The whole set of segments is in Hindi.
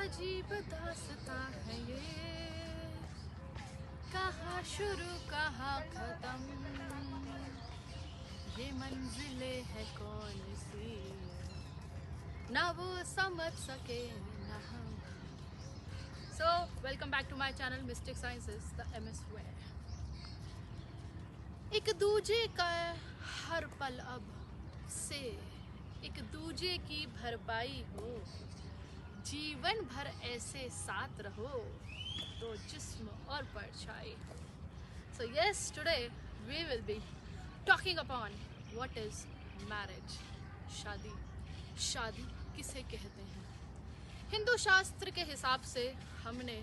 अजीब दास्तां है ये, कहाँ शुरू कहाँ खत्म, ये मंजिलें है कौन सी, ना वो समझ सके ना हम। So, welcome back to my channel Mystic Sciences, the MS way. एक दूजे का हर पल अब से एक दूजे की भरपाई हो, जीवन भर ऐसे साथ रहो तो जिस्म और परछाई हो। So yes, today we will be talking upon what is marriage. शादी, शादी किसे कहते हैं? हिंदू शास्त्र के हिसाब से हमने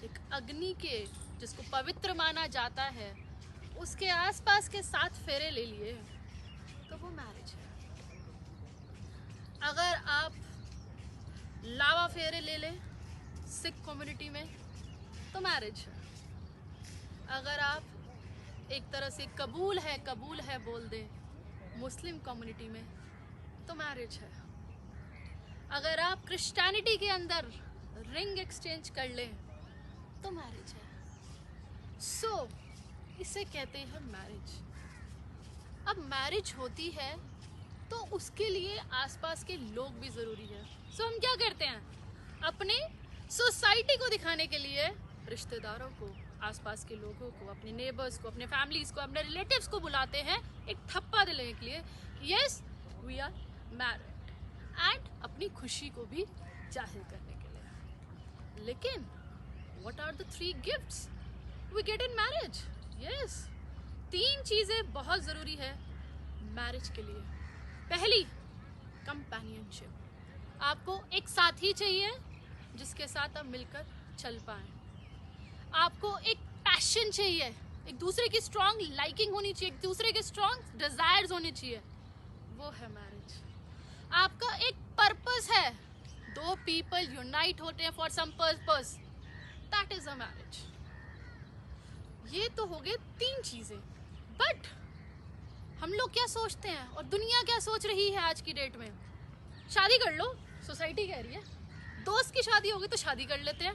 एक अग्नि के, जिसको पवित्र माना जाता है, उसके आसपास के 7 फेरे ले लिए तो वो मैरिज है। अगर आप लावा फेरे ले लें सिख कम्युनिटी में तो मैरिज है। अगर आप एक तरह से कबूल है बोल दें मुस्लिम कम्युनिटी में तो मैरिज है। अगर आप क्रिश्चियनिटी के अंदर रिंग एक्सचेंज कर लें तो मैरिज है। सो इसे कहते हैं मैरिज। अब मैरिज होती है तो उसके लिए आसपास के लोग भी ज़रूरी है। सो हम क्या करते हैं, अपने सोसाइटी को दिखाने के लिए रिश्तेदारों को, आसपास के लोगों को, अपने नेबर्स को, अपने फैमिलीज को, अपने रिलेटिव्स को बुलाते हैं एक थप्पा दिलाने के लिए, yes we are married, and अपनी खुशी को भी जाहिर करने के लिए। लेकिन what are the 3 gifts we get in marriage? Yes, 3 चीज़ें बहुत ज़रूरी है मैरिज के लिए। पहली, कंपेनियनशिप। आपको एक साथी चाहिए जिसके साथ आप मिलकर चल पाएं। आपको एक पैशन चाहिए, एक दूसरे की स्ट्रॉन्ग लाइकिंग होनी चाहिए, एक दूसरे के स्ट्रॉन्ग डिजायर्स होने चाहिए, वो है मैरिज। आपका एक पर्पस है, 2 पीपल यूनाइट होते हैं for some purpose, that is a marriage. ये तो हो गए 3 चीजें। बट हम लोग क्या सोचते हैं और दुनिया क्या सोच रही है आज की डेट में? शादी कर लो, सोसाइटी कह रही है। दोस्त की शादी होगी तो शादी कर लेते हैं,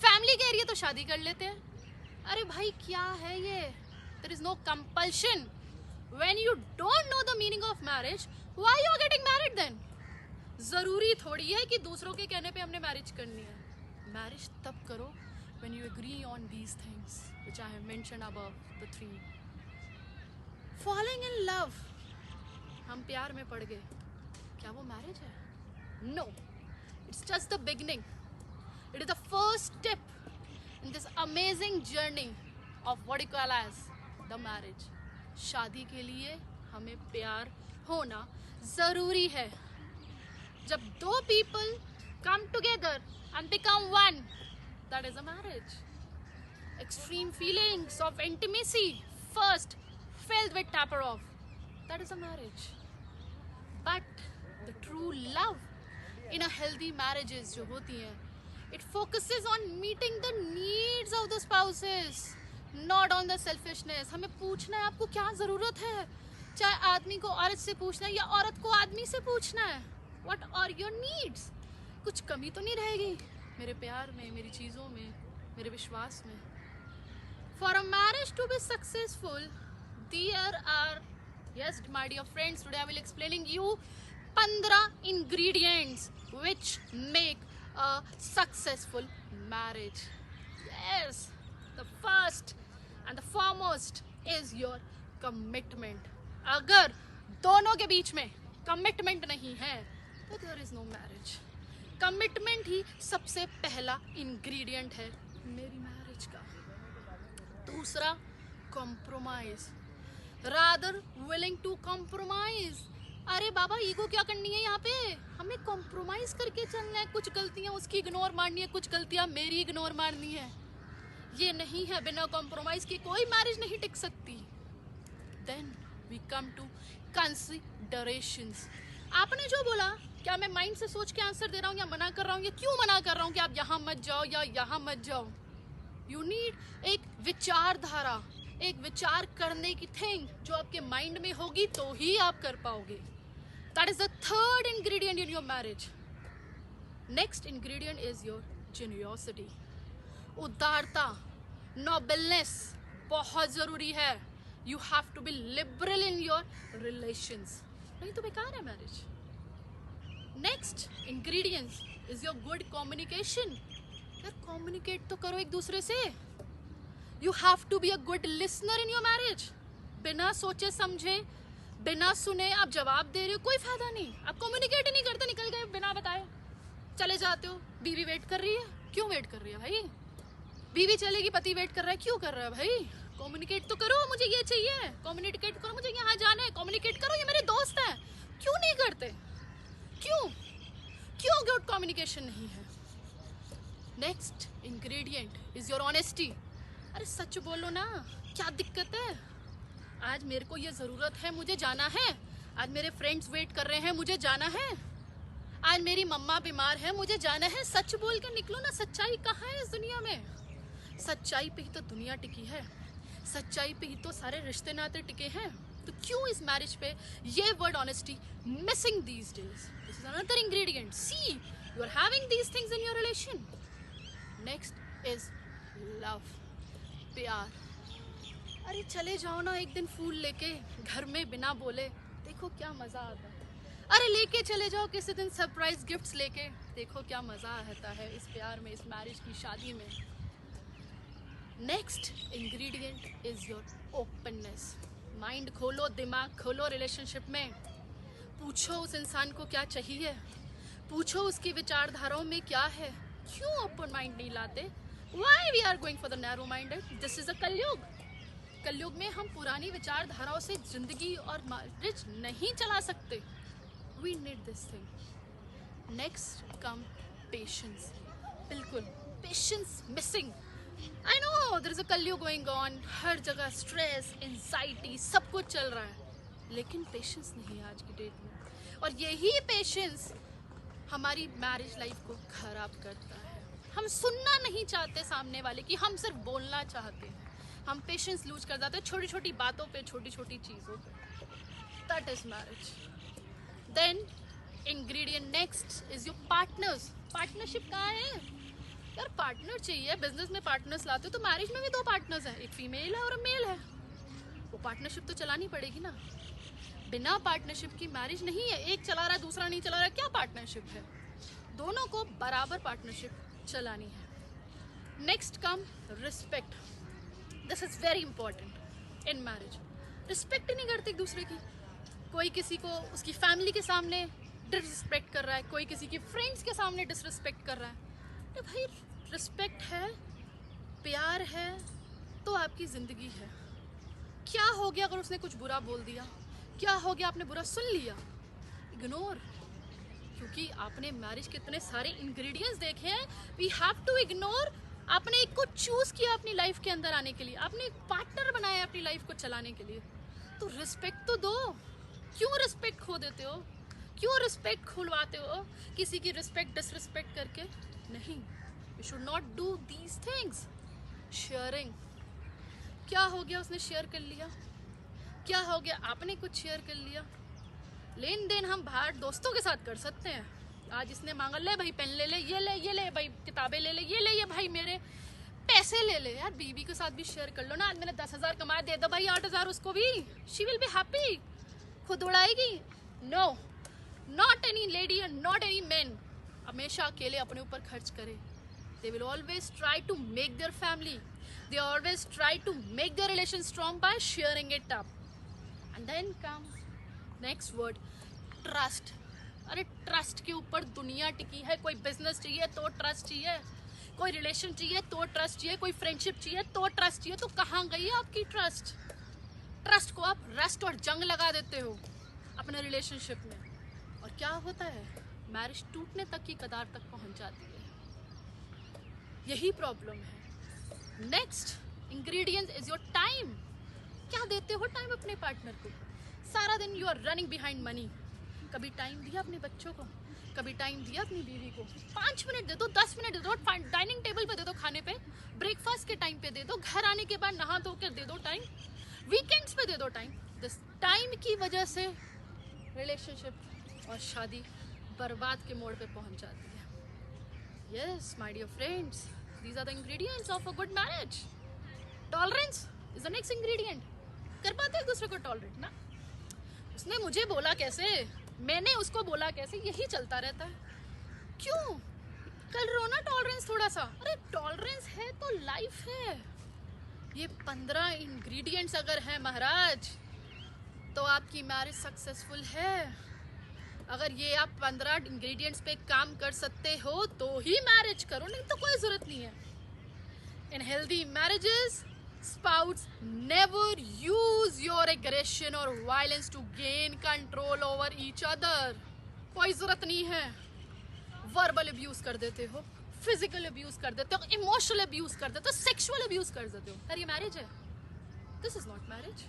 फैमिली कह रही है तो शादी कर लेते हैं। अरे भाई क्या है ये? There is no compulsion. When you don't know the meaning of marriage, why you are getting married then? जरूरी थोड़ी है कि दूसरों के कहने पे हमने मैरिज करनी है। मैरिज तब करो when you agree on these things which I have mentioned above, the 3. Falling in love, हम प्यार में पड़ गए, क्या वो मैरिज है? No, it's just the beginning. It is the first step in this amazing journey of what you call as the marriage. शादी के लिए हमें प्यार होना जरूरी है। जब 2 people come together and become one, that is a marriage. Extreme feelings of intimacy first filled with taper off, that is a marriage. But the true love in a healthy marriages जो होती हैं, it focuses on meeting the needs of the spouses, not on the selfishness. हमें पूछना है आपको क्या ज़रूरत है, चाहे आदमी को औरत से पूछना है या औरत को आदमी से पूछना है, what are your needs? कुछ कमी तो नहीं रहेगी मेरे प्यार में, मेरी चीज़ों में, मेरे विश्वास में। For a marriage to be successful, there are, yes my dear friends, today I will explaining you 15 ingredients which make a successful marriage. Yes, the first and the foremost is your commitment. अगर दोनों के बीच में कमिटमेंट नहीं है तो there is no marriage. Commitment ही सबसे पहला इंग्रेडिएंट है मेरी मैरिज का। दूसरा, compromise, rather willing to compromise. अरे बाबा ईगो क्या करनी है यहाँ पे, हमें कॉम्प्रोमाइज करके चलना है। कुछ गलतियाँ उसकी इग्नोर मारनी है, कुछ गलतियाँ मेरी इग्नोर मारनी है। ये नहीं है, बिना कॉम्प्रोमाइज के कोई मैरिज नहीं टिक सकती। Then we come to considerations. आपने जो बोला, क्या मैं माइंड से सोच के आंसर दे रहा हूँ या मना कर रहा हूँ, या क्यों मना कर रहा हूँ कि आप यहाँ मत जाओ या यहाँ मत जाओ? यू नीड एक विचारधारा, एक विचार करने की थिंग जो आपके माइंड में होगी तो ही आप कर पाओगे। That is the 3rd ingredient in your marriage. Next ingredient is your genuineness, उदारता, नोबलनेस बहुत ज़रूरी है. You have to be liberal in your relations, नहीं तो बेकार है marriage. Next ingredients is your good communication. यार कम्युनिकेट तो करो एक दूसरे से. You have to be a good listener in your marriage. बिना सोचे समझे, बिना सुने आप जवाब दे रहे हो, कोई फायदा नहीं. आप कम्युनिकेट ही नहीं करते, निकल गए बिना बताए, चले जाते हो. बीवी वेट कर रही है, क्यों वेट कर रही है भाई? बीवी चलेगी, पति वेट कर रहा है, क्यों कर रहा है भाई? कम्युनिकेट तो करो, मुझे ये चाहिए, कम्युनिकेट करो, मुझे यहाँ जाना है, कम्युनिकेट करो, ये मेरे दोस्त हैं. क्यों नहीं करते? क्यों गुड कम्युनिकेशन नहीं है? Next ingredient is your honesty. अरे सच बोलो ना, क्या दिक्कत है? आज मेरे को ये ज़रूरत है, मुझे जाना है. आज मेरे फ्रेंड्स वेट कर रहे हैं, मुझे जाना है. आज मेरी मम्मा बीमार है, मुझे जाना है. सच बोल के निकलो ना. सच्चाई कहाँ है इस दुनिया में? सच्चाई पे ही तो दुनिया टिकी है, सच्चाई पे ही तो सारे रिश्ते नाते टिके हैं. तो क्यों इस मैरिज पे ये word honesty missing these days? This is another ingredient. See, you are having these things in your relation. Next is love, प्यार. अरे चले जाओ ना एक दिन फूल लेके घर में बिना बोले, देखो क्या मज़ा आता है. अरे लेके चले जाओ किसी दिन सरप्राइज गिफ्ट्स लेके, देखो क्या मज़ा आता है इस प्यार में, इस मैरिज की शादी में. Next ingredient is your openness. Mind खोलो, दिमाग खोलो रिलेशनशिप में. पूछो उस इंसान को क्या चाहिए, पूछो उसकी विचारधाराओं में क्या है. क्यों ओपन माइंड नहीं लाते? Why we are going for the narrow minded? This is a कलयुग. कलयुग में हम पुरानी विचारधाराओं से जिंदगी और मैरिज नहीं चला सकते. We need this thing. Next come patience. बिल्कुल patience missing. I know there is a कलयुग going on. हर जगह स्ट्रेस, एंजाइटी, सब कुछ चल रहा है, लेकिन पेशेंस नहीं है आज की डेट में. और यही पेशेंस हमारी मैरिज लाइफ को खराब करता है. हम सुनना नहीं चाहते सामने वाले की, हम सिर्फ बोलना चाहते हैं. हम पेशेंस लूज कर जाते हैं छोटी छोटी बातों पे, छोटी छोटी चीज़ों पे. That is marriage. Then ingredient next is your partners. Partnership कहाँ है यार? पार्टनर चाहिए. बिजनेस में पार्टनर्स लाते हो तो मैरिज में भी 2 पार्टनर्स हैं, एक फीमेल है और एक मेल है. वो पार्टनरशिप तो चलानी पड़ेगी ना. बिना पार्टनरशिप की मैरिज नहीं है. एक चला रहा है, दूसरा नहीं चला रहा है, क्या पार्टनरशिप है? दोनों को बराबर पार्टनरशिप चलानी है. Next come respect. This is very important in marriage. Respect ही नहीं करते एक दूसरे की. कोई किसी को उसकी फैमिली के सामने डिसरिस्पेक्ट कर रहा है, कोई किसी की फ्रेंड्स के सामने डिसरिस्पेक्ट कर रहा है. तो भाई रिस्पेक्ट है, प्यार है तो आपकी ज़िंदगी है. क्या हो गया अगर उसने कुछ बुरा बोल दिया? क्या हो गया आपने बुरा सुन लिया? इग्नोर. क्योंकि आपने मैरिज के इतने सारे इंग्रेडिएंट्स देखे हैं. We have to ignore. आपने एक को चूज किया अपनी लाइफ के अंदर आने के लिए, आपने एक पार्टनर बनाया अपनी लाइफ को चलाने के लिए, तो रिस्पेक्ट तो दो. क्यों रिस्पेक्ट खो देते हो? क्यों रिस्पेक्ट खुलवाते हो किसी की रिस्पेक्ट डिसरिस्पेक्ट करके? नहीं, you should not do these things. Sharing. क्या हो गया उसने शेयर कर लिया? क्या हो गया आपने कुछ शेयर कर लिया? लेन देन हम बाहर दोस्तों के साथ कर सकते हैं. आज इसने मांगा, ले भाई पेन ले ले, ये ले भाई किताबें ले ले, ये भाई मेरे पैसे ले ले. यार बीवी के साथ भी शेयर कर लो ना. आज मैंने 10,000 कमाया, दे दो भाई 8,000 उसको भी. She will be happy. खुद उड़ाएगी? No, not any lady and not any man हमेशा अकेले अपने ऊपर खर्च करे. They will always try to make their family, they always try to make their relation strong by sharing it up. And then come next word, trust. अरे ट्रस्ट के ऊपर दुनिया टिकी है. कोई बिजनेस चाहिए तो ट्रस्ट चाहिए, कोई रिलेशन चाहिए तो ट्रस्ट चाहिए, कोई फ्रेंडशिप चाहिए तो ट्रस्ट चाहिए. तो कहाँ गई है आपकी ट्रस्ट? ट्रस्ट को आप रस्ट और जंग लगा देते हो अपने रिलेशनशिप में, और क्या होता है? मैरिज टूटने तक की कगार तक पहुंच जाती है. यही प्रॉब्लम है. Next ingredient is your time. क्या देते हो टाइम अपने पार्टनर को? सारा दिन you are running behind money. कभी टाइम दिया अपने बच्चों को? कभी टाइम दिया अपनी बीवी को? 5 मिनट दे दो, 10 मिनट दे दो, डाइनिंग टेबल पे दे दो, खाने पे, ब्रेकफास्ट के टाइम पे दे दो, घर आने के बाद नहा धो कर दे दो टाइम, वीकेंड्स पे दे दो टाइम. दिस टाइम की वजह से रिलेशनशिप और शादी बर्बाद के मोड़ पे पहुंच जाती है. Yes, my dear friends, these are the ingredients of a good marriage. Tolerance is the next ingredient. कर पाते एक दूसरे को टॉलरेट ना? उसने मुझे बोला कैसे, मैंने उसको बोला कैसे, यही चलता रहता है. क्यों? कर रो ना टॉलरेंस थोड़ा सा. अरे टॉलरेंस है तो लाइफ है. ये 15 इंग्रेडिएंट्स अगर हैं महाराज, तो आपकी मैरिज सक्सेसफुल है. अगर ये आप 15 इंग्रेडिएंट्स पे काम कर सकते हो तो ही मैरिज करो, नहीं तो कोई जरूरत नहीं है. इन healthy marriages, spouses never use your aggression or violence to gain control over each other. कोई जरूरत नहीं है. वर्बल अब्यूज कर देते हो, फिजिकल अब्यूज कर देते हो, इमोशनल अब्यूज कर देते हो, सेक्सुअल अब्यूज कर देते हो. यार ये मैरिज है? This is not marriage.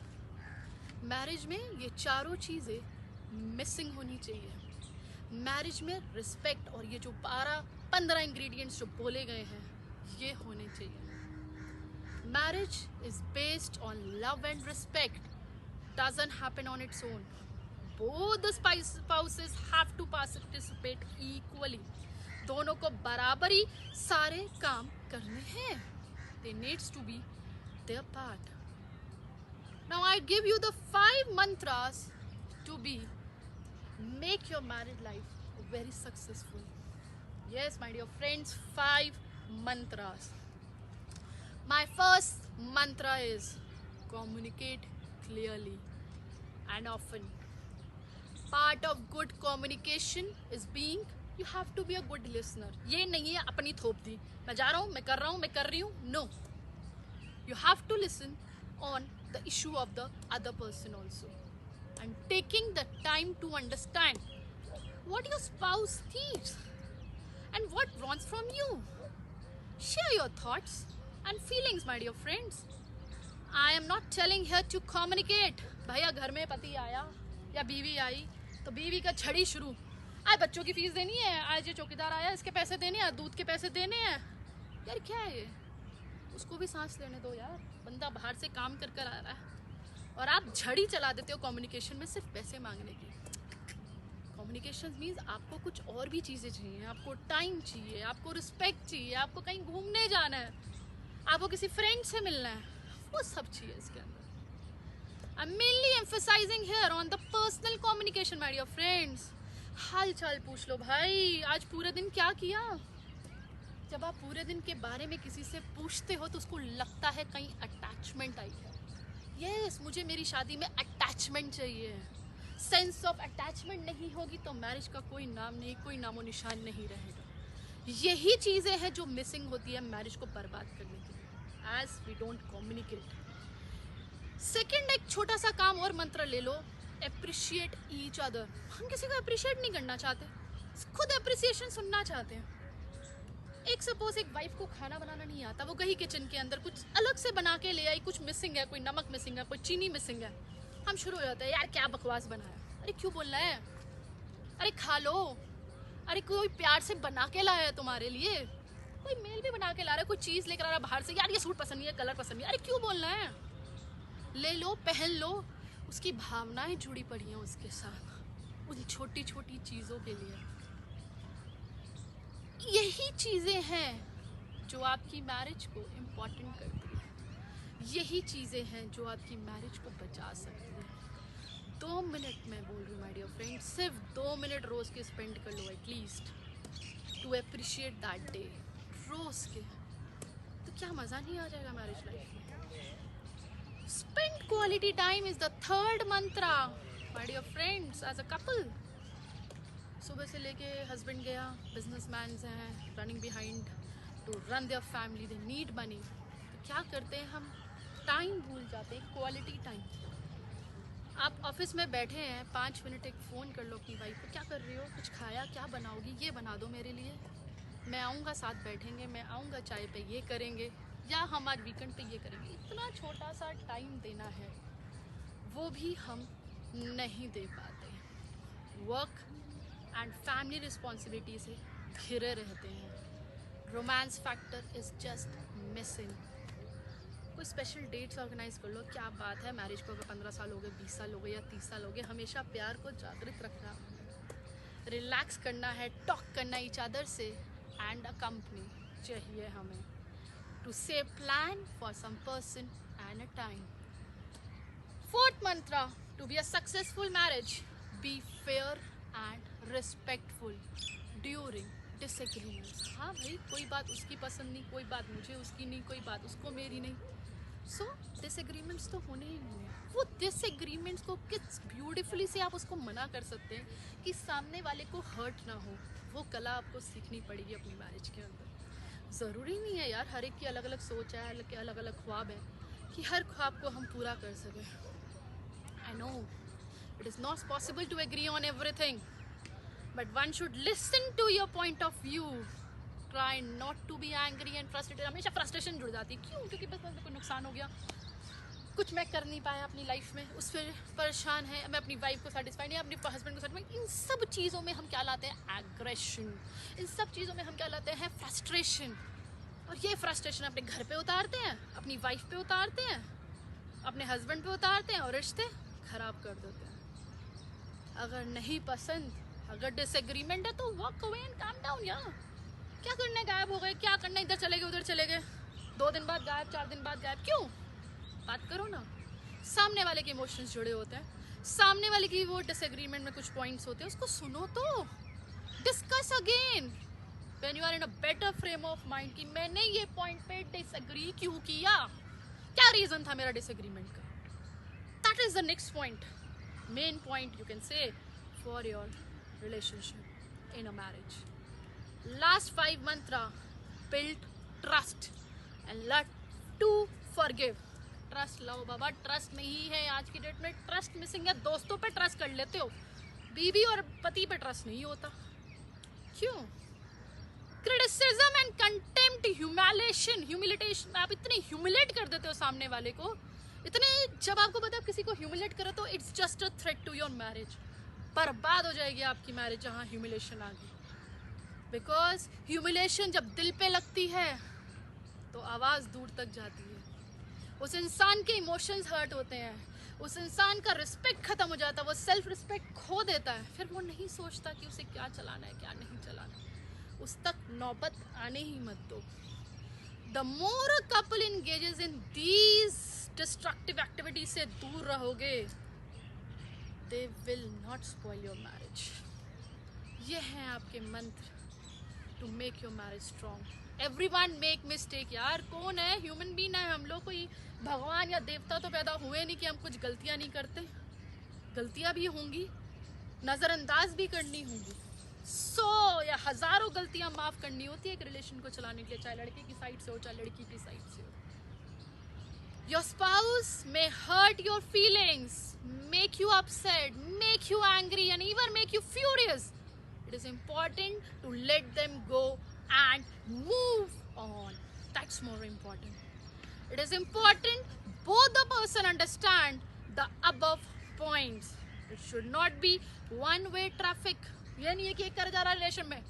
Marriage में ये चारों चीजें मिसिंग होनी चाहिए. मैरिज में रिस्पेक्ट और ये जो 12-15 इंग्रेडिएंट्स जो बोले गए हैं ये होने चाहिए. Marriage is based on love and respect. Doesn't happen on its own. Both the spouses have to participate equally. दोनों को बराबरी सारे काम करने हैं. They needs to be their part. Now I give you the 5 mantras to make your married life very successful. Yes, my dear friends, 5 mantras. My first mantra is communicate clearly and often. Part of good communication is being you have to be a good listener. ये नहीं है अपनी थोप दी, मैं जा रहा हूँ, मैं कर रहा हूँ, मैं कर रही हूँ. No. You have to listen on the issue of the other person also. And taking the time to understand what your spouse needs and what wants from you. Share your thoughts and feelings, my dear friends. I am not telling here to communicate. भैया घर में पति आया या बीवी आई तो बीवी का छड़ी शुरू. आज बच्चों की फीस देनी है, आज ये चौकीदार आया इसके पैसे देने हैं, दूध के पैसे देने हैं. यार क्या है ये? उसको भी सांस लेने दो यार. बंदा बाहर से काम कर कर आ रहा है और आप झड़ी चला देते हो कम्युनिकेशन में सिर्फ पैसे मांगने की. कम्युनिकेशन मीन्स आपको कुछ और भी चीज़ें चाहिए. आपको टाइम चाहिए, आपको रिस्पेक्ट चाहिए, आपको कहीं घूमने जाना है, आपको किसी फ्रेंड से मिलना है, वो सब चाहिए इसके अंदर. I'm mainly emphasizing here on the personal communication, my dear friends. हाल चाल पूछ लो भाई, आज पूरे दिन क्या किया. जब आप पूरे दिन के बारे में किसी से पूछते हो तो उसको लगता है कहीं अटैचमेंट आई है. यस, मुझे मेरी शादी में अटैचमेंट चाहिए. सेंस ऑफ अटैचमेंट नहीं होगी तो मैरिज का कोई नाम नहीं, कोई नामो निशान नहीं रहेगा. यही चीज़ें हैं जो मिसिंग होती है मैरिज को बर्बाद करने के लिए. As we don't communicate. Second, एक छोटा सा काम और मंत्र ले लो. Appreciate each other. हम किसी को अप्रिशिएट नहीं करना चाहते, खुद अप्रिसिएशन सुनना चाहते हैं. एक सपोज एक वाइफ को खाना बनाना नहीं आता, वो गई किचन के अंदर कुछ अलग से बना के ले आई, कुछ मिसिंग है, कोई नमक मिसिंग है, कोई चीनी मिसिंग है. हम शुरू हो जाते हैं, यार क्या बकवास बनाया. अरे क्यों बोलना है? अरे खा लो. अरे कोई प्यार से बना के लाया है तुम्हारे लिए, कोई मेल भी बना के ला रहा है, कोई चीज़ लेकर आ रहा है बाहर से, यार ये सूट पसंद नहीं है, कलर पसंद नहीं है. अरे क्यों बोलना है? ले लो, पहन लो. उसकी भावनाएं जुड़ी पड़ी हैं उसके साथ, उन छोटी छोटी चीज़ों के लिए. यही चीज़ें हैं जो आपकी मैरिज को इम्पोर्टेंट करती है. यही चीज़ें हैं जो आपकी मैरिज को बचा सकती है. 2 मिनट मैं बोल रही हूँ माय डियर फ्रेंड, सिर्फ 2 मिनट रोज़ के स्पेंड कर लो at least to appreciate that day. रोज़ के तो क्या मज़ा नहीं आ जाएगा मैरिज लाइफ में. Spend quality time is the third mantra my dear friends. As a couple, सुबह से लेके हस्बैंड गया, बिजनेसमैन हैं, running behind to run their family, they need money. तो क्या करते हैं हम? टाइम भूल जाते हैं, क्वालिटी टाइम. आप ऑफिस में बैठे हैं, 5 मिनट एक फ़ोन कर लो अपनी वाइफ को, क्या कर रही हो, कुछ खाया, क्या बनाओगी, ये बना दो मेरे लिए, मैं आऊँगा, साथ बैठेंगे, मैं आऊँगा, चाय पे ये करेंगे, या हम आज वीकेंड पे ये करेंगे. इतना छोटा सा टाइम देना है, वो भी हम नहीं दे पाते. वर्क एंड फैमिली रिस्पॉन्सिबिलिटी से घिरे रहते हैं. Romance factor is just missing. कोई स्पेशल डेट्स ऑर्गेनाइज कर लो. क्या बात है, मैरिज को अगर 15 साल हो गए, 20 साल हो गए या 30 साल हो गए, हमेशा प्यार को जागृत रखना, रिलैक्स करना है, टॉक करना ईच अदर से. एंड अ कंपनी चाहिए हमें टू से plan for some person and a time. Fourth mantra to be a successful marriage: be fair and respectful during disagreements. हाँ भाई, कोई बात उसकी पसंद नहीं, कोई बात मुझे उसकी नहीं, कोई बात उसको मेरी नहीं. सो डिसएग्रीमेंट्स तो होने ही होंगे. वो डिसएग्रीमेंट्स को किस ब्यूटीफुली से आप उसको मना कर सकते हैं कि सामने वाले को हर्ट ना हो. वो कला आपको सीखनी पड़ेगी अपनी मैरिज के अंदर. ज़रूरी नहीं है यार, हर एक की अलग अलग सोच है, अलग अलग ख्वाब है, कि हर ख्वाब को हम पूरा कर सकें. I know it is not possible to agree on everything, but one should listen to your point of view. Try not to be angry and frustrated. हमेशा frustration जुड़ जाती है. क्यों? क्योंकि बस मेरे को नुकसान हो गया, कुछ मैं कर नहीं पाया अपनी लाइफ में, उस पर परेशान है, मैं अपनी वाइफ को सेटिस्फाइड नहीं, अपने हस्बैंड को सेटिस्फाइड. इन सब चीज़ों में हम क्या लाते हैं? एग्रेशन. इन सब चीज़ों में हम क्या लाते हैं? फ्रस्ट्रेशन. और ये फ्रस्ट्रेशन अपने घर पे उतारते हैं, अपनी वाइफ पे उतारते हैं, अपने हस्बैंड पे उतारते हैं और रिश्ते खराब कर देते हैं. अगर नहीं पसंद, अगर डिसएग्रीमेंट है तो walk away and calm down. यार क्या करना है? गायब हो गए, क्या करना है? इधर चले गए, उधर चले गए, 2 दिन बाद गायब, 4 दिन बाद गायब. क्यों? बात करो ना. सामने वाले के इमोशंस जुड़े होते हैं, सामने वाले की वो डिसएग्रीमेंट में कुछ पॉइंट्स होते हैं, उसको सुनो तो discuss again when you are in a better frame of mind कि मैंने ये पॉइंट पे डिसएग्री क्यों किया, क्या रीजन था मेरा डिसएग्रीमेंट का. That is the next point, main point you can say for your relationship in a marriage. Last 5 mantra: build trust and learn to forgive. Trust लाओ बाबा, ट्रस्ट नहीं है आज की डेट में. ट्रस्ट मिसिंग है. दोस्तों पे ट्रस्ट कर लेते हो, बीवी और पति पे ट्रस्ट नहीं होता. क्यों? Criticism and contempt, humiliation. आप इतने ह्यूमिलेट कर देते हो सामने वाले को, इतने. जब आपको पता है किसी को ह्यूमिलेट करो तो it's just a threat to your marriage. बर्बाद हो जाएगी आपकी मैरिज जहाँ ह्यूमिलेशन आ गई. बिकॉज ह्यूमिलेशन जब दिल पे लगती है तो आवाज़ दूर तक जाती है. उस इंसान के इमोशंस हर्ट होते हैं, उस इंसान का रिस्पेक्ट खत्म हो जाता है, वो सेल्फ रिस्पेक्ट खो देता है. फिर वो नहीं सोचता कि उसे क्या चलाना है, क्या नहीं चलाना. उस तक नौबत आने ही मत दो. The more a couple engages in these destructive activity से दूर रहोगे, they will not spoil your marriage. ये हैं आपके मंत्र to make your marriage strong. Everyone make mistake. यार कौन है? ह्यूमन बीइंग है हम लोग. कोई भगवान या देवता तो पैदा हुए नहीं कि हम कुछ गलतियां नहीं करते. गलतियां भी होंगी, नज़रअंदाज भी करनी होंगी. 100 या हज़ारों गलतियां माफ़ करनी होती है एक रिलेशन को चलाने के लिए, चाहे लड़के की साइड से हो चाहे लड़की की साइड से हो. Your spouse may hurt your feelings, make you upset, make you angry and even make you furious. It is important to let them go and move on. That's more important. It is important both the person understand the above points. It should not be one way traffic. ये नहीं है कि एक करा जा रहा है रिलेशन में,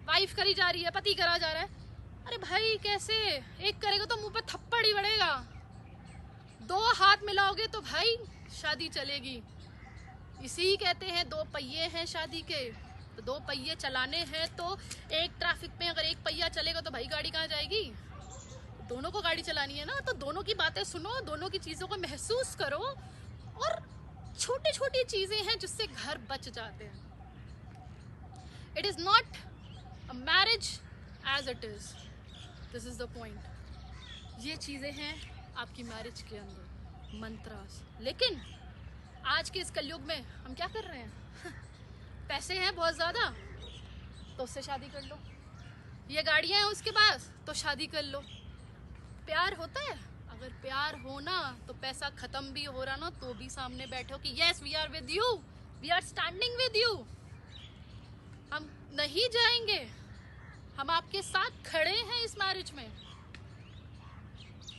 वाइफ करी जा रही है, पति करा जा रहा है. अरे भाई कैसे? एक करेगा तो मुंह पे थप्पड़ ही पड़ेगा. 2 हाथ मिलाओगे तो भाई शादी चलेगी. इसी कहते हैं 2 पहिए हैं शादी के. तो 2 पहिए चलाने हैं तो एक ट्रैफिक में अगर एक पहिया चलेगा तो भाई गाड़ी कहाँ जाएगी? दोनों को गाड़ी चलानी है ना. तो दोनों की बातें सुनो, दोनों की चीज़ों को महसूस करो. और छोटी छोटी चीज़ें हैं जिससे घर बच जाते हैं. It is not a marriage as it is. This is the point. ये चीज़ें हैं आपकी मैरिज के अंदर, मंत्रास. लेकिन आज के इस कलयुग में हम क्या कर रहे हैं? पैसे हैं बहुत ज़्यादा तो उससे शादी कर लो, ये गाड़ियाँ हैं उसके पास तो शादी कर लो. प्यार होता है? अगर प्यार होना तो पैसा ख़त्म भी हो रहा ना तो भी सामने बैठो कि yes we are with you, we are standing with you. हम नहीं जाएंगे, हम आपके साथ खड़े हैं इस मैरिज में.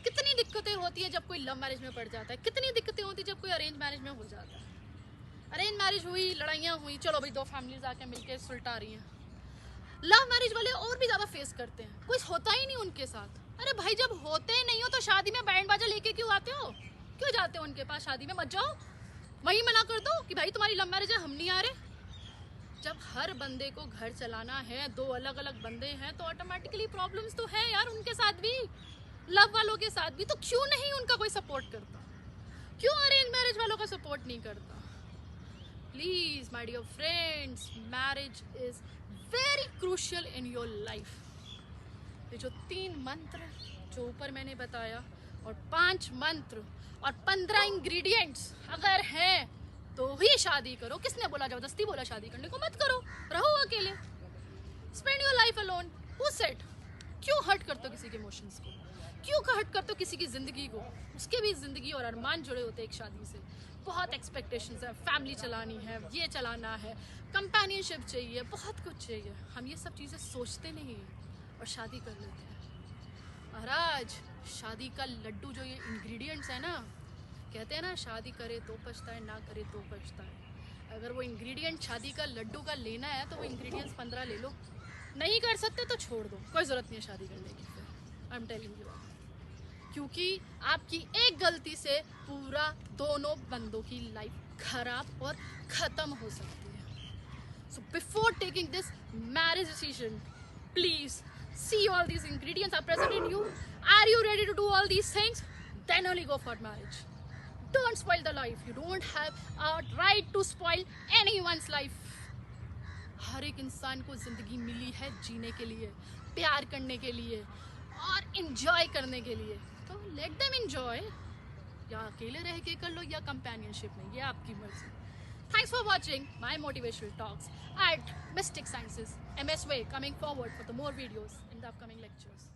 कितनी दिक्कतें होती है जब कोई लव मैरिज में पड़ जाता है, कितनी दिक्कतें होती है जब कोई अरेंज मैरिज में हो जाता है. अरेंज मैरिज हुई, लड़ाइयाँ हुई, चलो भाई 2 फैमिलीज आके मिलके सुलटा रही हैं. लव मैरिज वाले और भी ज़्यादा फेस करते हैं, कुछ होता ही नहीं उनके साथ. अरे भाई जब होते ही नहीं हो तो शादी में बैंड बाजा लेके क्यों आते हो? क्यों जाते हो उनके पास? शादी में मत जाओ, वहीं मना कर दो कि भाई तुम्हारी लव मैरिज है, हम नहीं आ रहे. जब हर बंदे को घर चलाना है, दो अलग अलग बंदे हैं, तो ऑटोमेटिकली प्रॉब्लम्स तो है यार उनके साथ भी, लव वालों के साथ भी। तो क्यों नहीं उनका कोई सपोर्ट करता? क्यों अरेंज मैरिज वालों का सपोर्ट नहीं करता? Please my dear friends, marriage is very crucial in your life. ये जो 3 मंत्र जो ऊपर मैंने बताया, और 5 मंत्र और 15 इंग्रेडिएंट्स अगर हैं तो ही शादी करो। किसने बोला जबरदस्ती बोला शादी करने को? मत करो, रहो अकेले, spend your life alone. Who said? क्यों हर्ट करते हो किसी के इमोशंस को? क्यों हर्ट करते हो किसी की जिंदगी को? उसके भी जिंदगी और अरमान जुड़े होते हैं एक शादी से। बहुत एक्सपेक्टेशंस है, फैमिली चलानी है, ये चलाना है, कंपेनियनशिप चाहिए, बहुत कुछ चाहिए। हम ये सब चीज़ें सोचते नहीं और शादी कर लेते हैं। महाराज, शादी का लड्डू जो ये इंग्रेडिएंट्स है ना, कहते हैं ना शादी करे तो पछताए, ना करे तो पछताए। अगर वो इंग्रेडिएंट शादी का लड्डू का लेना है तो वो इंग्रेडिएंट्स 15 ले लो। नहीं कर सकते तो छोड़ दो, कोई ज़रूरत नहीं है शादी करने की। फिर आई एम टेलिंग यू, क्योंकि आपकी एक गलती से पूरा दोनों बंदों की लाइफ खराब और ख़त्म हो सकती है। So before taking this marriage decision, please see all these ingredients are present in you. Are you ready to do all these things? Then only go for marriage. Don't spoil the life. You don't have a right to spoil anyone's life. हर एक इंसान को जिंदगी मिली है जीने के लिए, प्यार करने के लिए और enjoy करने के लिए। तो let them enjoy. या अकेले रह के कर लो या companionship में, ये आपकी मर्जी। Thanks for watching my motivational talks at Mystic Sciences MSway, coming forward for the more videos in the upcoming lectures.